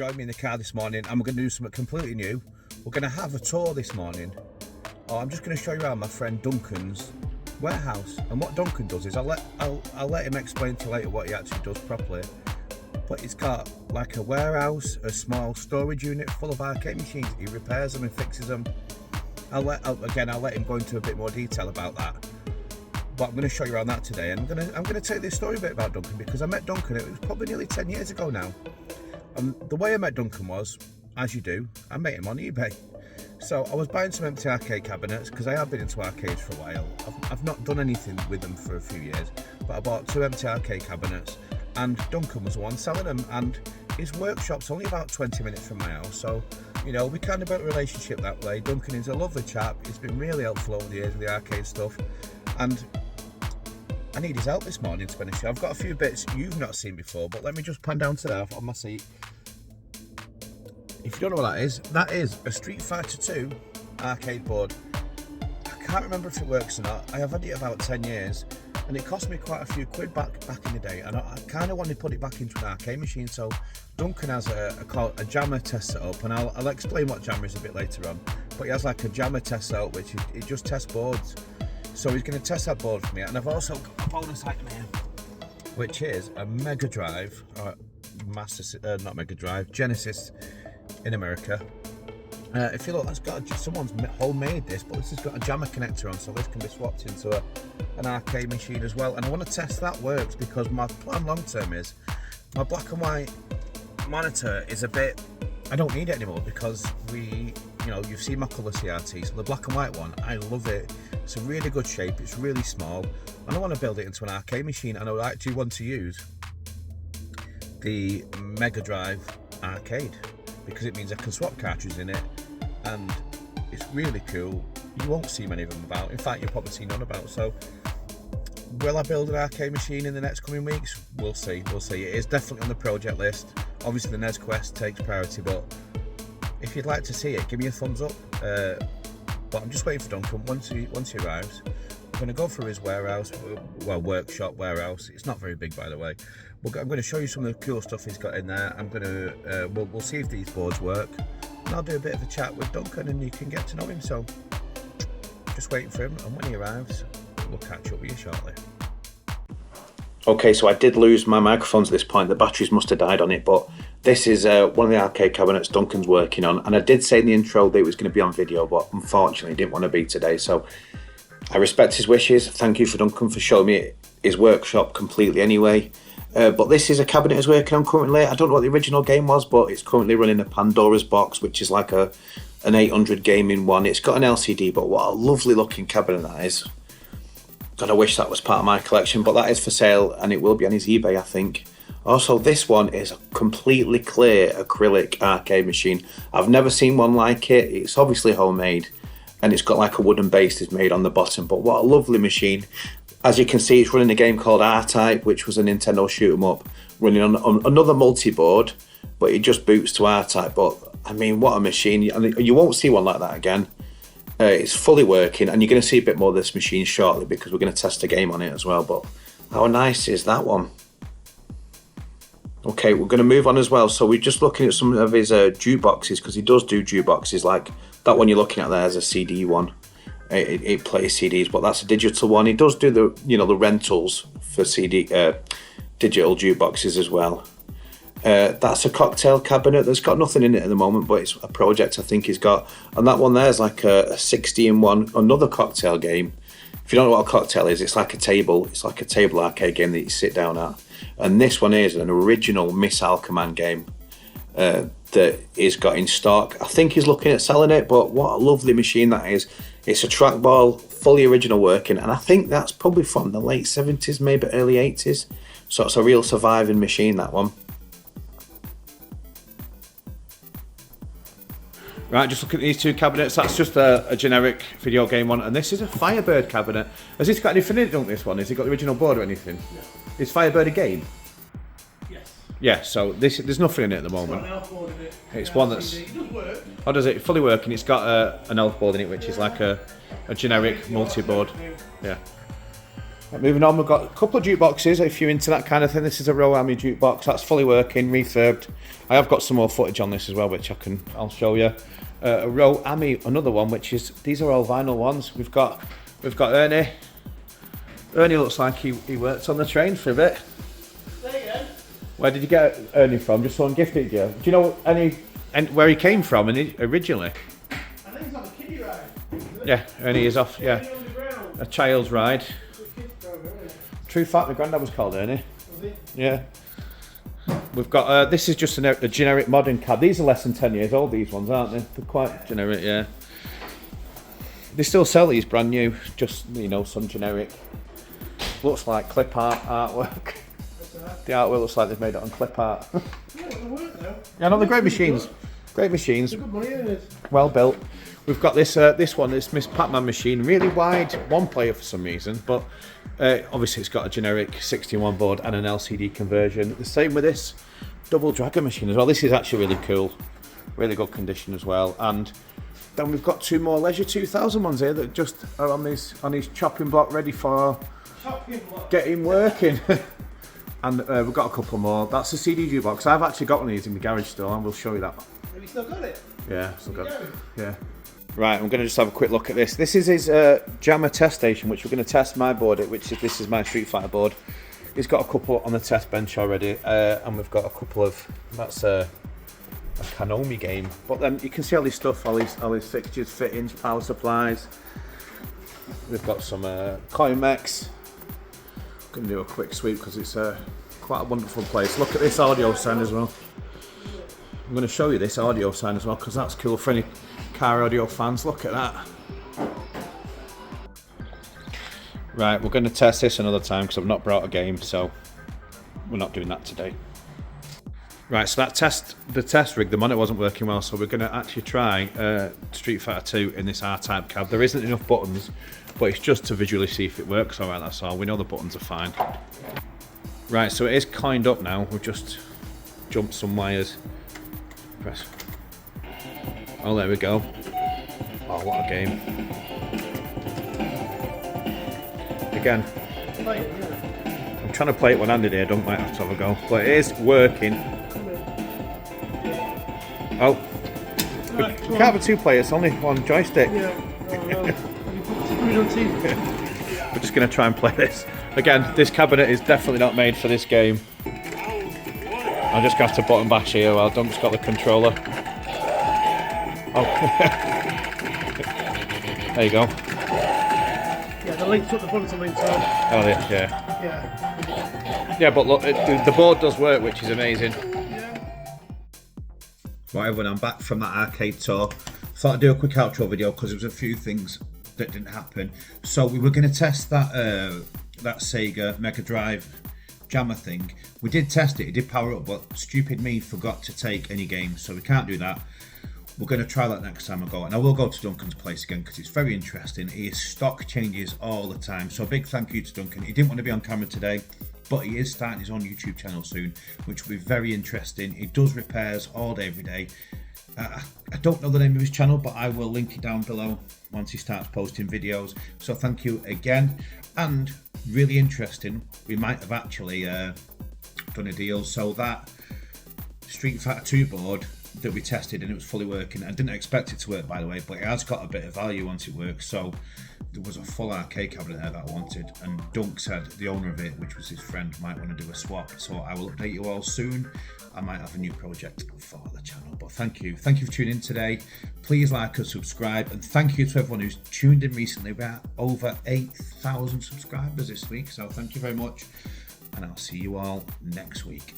joined me in the car this morning and we're going to do something completely new. We're going to have a tour this morning. I'm just going to show you around my friend Duncan's warehouse. And what Duncan does is I'll let him explain to you later what he actually does properly. But he's got like a warehouse, a small storage unit full of arcade machines. He repairs them and fixes them. I'll let him go into a bit more detail about that. But I'm going to show you around that today, and I'm going to tell you this story a bit about Duncan, because I met Duncan, it was probably nearly 10 years ago now. And the way I met Duncan was, as you do, I met him on eBay. So I was buying some empty arcade cabinets, because I have been into arcades for a while. I've not done anything with them for a few years, but I bought 2 empty arcade cabinets, and Duncan was the one selling them, and his workshop's only about 20 minutes from my house, so you know, we kind of built a relationship that way. Duncan is a lovely chap, he's been really helpful over the years with the arcade stuff, and I need his help this morning to finish. I've got a few bits you've not seen before, but let me just pan down to that on my seat. If you don't know what that is a Street Fighter 2 arcade board. I can't remember if it works or not. I have had it about 10 years, and it cost me quite a few quid back in the day, and I kind of want to put it back into an arcade machine. So Duncan has a jammer test set up, and I'll explain what jammer is a bit later on, but he has like a jammer test set up which it just tests boards. So he's going to test that board for me, and I've also got a bonus item here, which is a Mega Drive, or not Mega Drive, Genesis in America. If you look, that's got someone's homemade this, but this has got a jammer connector on, so this can be swapped into an arcade machine as well. And I want to test that works, because my plan long term is my black and white monitor is a bit, I don't need it anymore, because you've seen my colour CRT, so the black and white one, I love it. It's a really good shape, it's really small, and I want to build it into an arcade machine, and I actually want to use the Mega Drive arcade, because it means I can swap cartridges in it, and it's really cool. You won't see many of them about, in fact you'll probably see none about. So will I build an arcade machine in the next coming weeks? We'll see. It is definitely on the project list. Obviously the NES Quest takes priority, but if you'd like to see it, give me a thumbs up. But I'm just waiting for Duncan. Once he arrives, I'm going to go through his warehouse, workshop, warehouse. It's not very big, by the way. I'm going to show you some of the cool stuff he's got in there. I'm going to we'll see if these boards work, and I'll do a bit of a chat with Duncan, and you can get to know him. So just waiting for him, and when he arrives, we'll catch up with you shortly. Okay, so I did lose my microphones at this point. The batteries must have died on it, but this is one of the arcade cabinets Duncan's working on. And I did say in the intro that it was going to be on video, but unfortunately it didn't want to be today. So I respect his wishes. Thank you for Duncan for showing me his workshop completely anyway. But this is a cabinet he's working on currently. I don't know what the original game was, but it's currently running a Pandora's Box, which is like an 800 gaming one. It's got an LCD, but what a lovely looking cabinet that is. God, I wish that was part of my collection, but that is for sale, and it will be on his eBay, I think. Also, this one is a completely clear acrylic arcade machine. I've never seen one like it. It's obviously homemade, and it's got like a wooden base that's made on the bottom, but what a lovely machine. As you can see, it's running a game called R-Type, which was a Nintendo shoot 'em up, running on another multi-board, but it just boots to R-Type. But, I mean, what a machine. I mean, you won't see one like that again. It's fully working, and you're going to see a bit more of this machine shortly, because we're going to test a game on it as well. But how nice is that one? Okay, we're going to move on as well. So we're just looking at some of his jukeboxes, because he does do jukeboxes. Like that one you're looking at there is a CD one. It plays CDs, but that's a digital one. He does do the rentals for CD digital jukeboxes as well. That's a cocktail cabinet. There's got nothing in it at the moment, but it's a project I think he's got. And that one there is like a 60-in-1, another cocktail game. If you don't know what a cocktail is, it's like a table. It's like a table arcade game that you sit down at. And this one is an original Missile Command game that he's got in stock. I think he's looking at selling it, but what a lovely machine that is. It's a trackball, fully original working, and I think that's probably from the late 70s, maybe early 80s. So it's a real surviving machine, that one. Right, just look at these 2 cabinets. That's just a generic video game one, and this is a Firebird cabinet. Has this got anything in it, don't this one? Has it got the original board or anything? Yeah. Is Firebird a game? Yes. Yeah, so there's nothing in it at the moment. It's got an elf board in it. It's one that's... It does work. Oh, does it? Fully working. It's got an elf board in it, which is like a generic multi-board. Yeah. Moving on, we've got a couple of jukeboxes if you're into that kind of thing. This is a Row Ami jukebox that's fully working, refurbed. I have got some more footage on this as well, which I'll show you. A Row Ami, another one, which is, these are all vinyl ones. We've got Ernie. Ernie looks like he worked on the train for a bit. Where did you get Ernie from? Just someone gifted you. Do you know where he came from originally? I think he's on a kiddie ride. Yeah, Ernie is off. Yeah, a child's ride. True fact, my granddad was called Ernie. Was he? Yeah. We've got, this is just a generic modern cab. These are less than 10 years old, these ones, aren't they? They're quite generic, yeah. They still sell these brand new, just, you know, some generic. Looks like clip art artwork. The artwork looks like they've made it on clip art. Yeah, it'll work though. Yeah, no, they're great machines. Great machines. It's good money, isn't it? Well built. We've got this one, this Miss Pac-Man machine, really wide, one player for some reason, but obviously it's got a generic 61 board and an LCD conversion. The same with this double Dragon machine as well. This is actually really cool, really good condition as well. And then we've got two more Leisure 2000 ones here that just are on his chopping block, ready for getting working. And we've got a couple more. That's the CD jukebox. I've actually got one of these in my garage still, and we'll show you that. Have you still got it? Yeah, still got it. Yeah. Right, I'm going to just have a quick look at this. This is his jammer test station, which we're going to test my board at, this is my Street Fighter board. He's got a couple on the test bench already, and we've got a couple of, that's a Konami game. But then you can see all his stuff, all his fixtures, fittings, power supplies. We've got some coin mechs. I'm going to do a quick sweep because it's quite a wonderful place. Look at this audio sign as well. I'm going to show you this audio sign as well because that's cool for any car audio fans. Look at that. Right, we're going to test this another time because I've not brought a game, so we're not doing that today. Right, so the test rig, the monitor wasn't working well, so we're going to actually try Street Fighter 2 in this R-Type cab. There isn't enough buttons, but it's just to visually see if it works. Alright, that's all. We know the buttons are fine. Right, so it is coined up now. We've just jumped some wires. Press. Oh, there we go. Oh, what a game. Again, I'm trying to play it one-handed here, don't might have to have a go. But it is working. Oh, we can't have a two-player, it's only one joystick. Yeah. We're just going to try and play this. Again, this cabinet is definitely not made for this game. I'm just going to have to button bash here while Dunk's got the controller. Oh. There you go. Yeah, the links up, the buttons are linked up. Oh, yeah. Yeah. Yeah, but look, the board does work, which is amazing. Yeah. Right, everyone, I'm back from that arcade tour. Thought I'd do a quick outro video because there was a few things that didn't happen. So we were going to test that Sega Mega Drive jammer thing. We did test it did power up, but stupid me forgot to take any games, so we can't do that. We're going to try that next time I go, and I will go to Duncan's place again because it's very interesting. His stock changes all the time, so a big thank you to Duncan. He didn't want to be on camera today, but he is starting his own YouTube channel soon, which will be very interesting. He does repairs all day, every day. I don't know the name of his channel, but I will link it down below once he starts posting videos. So thank you again. And really interesting, we might have actually done a deal. So that Street Fighter 2 board that we tested, and it was fully working. I didn't expect it to work, by the way, but it has got a bit of value once it works. So there was a full arcade cabinet there that I wanted, and Dunk said the owner of it, which was his friend, might want to do a swap. So I will update you all soon. I might have a new project for the channel, but thank you for tuning in today. Please like and subscribe, and thank you to everyone who's tuned in recently. We're over 8,000 subscribers this week, so thank you very much, and I'll see you all next week.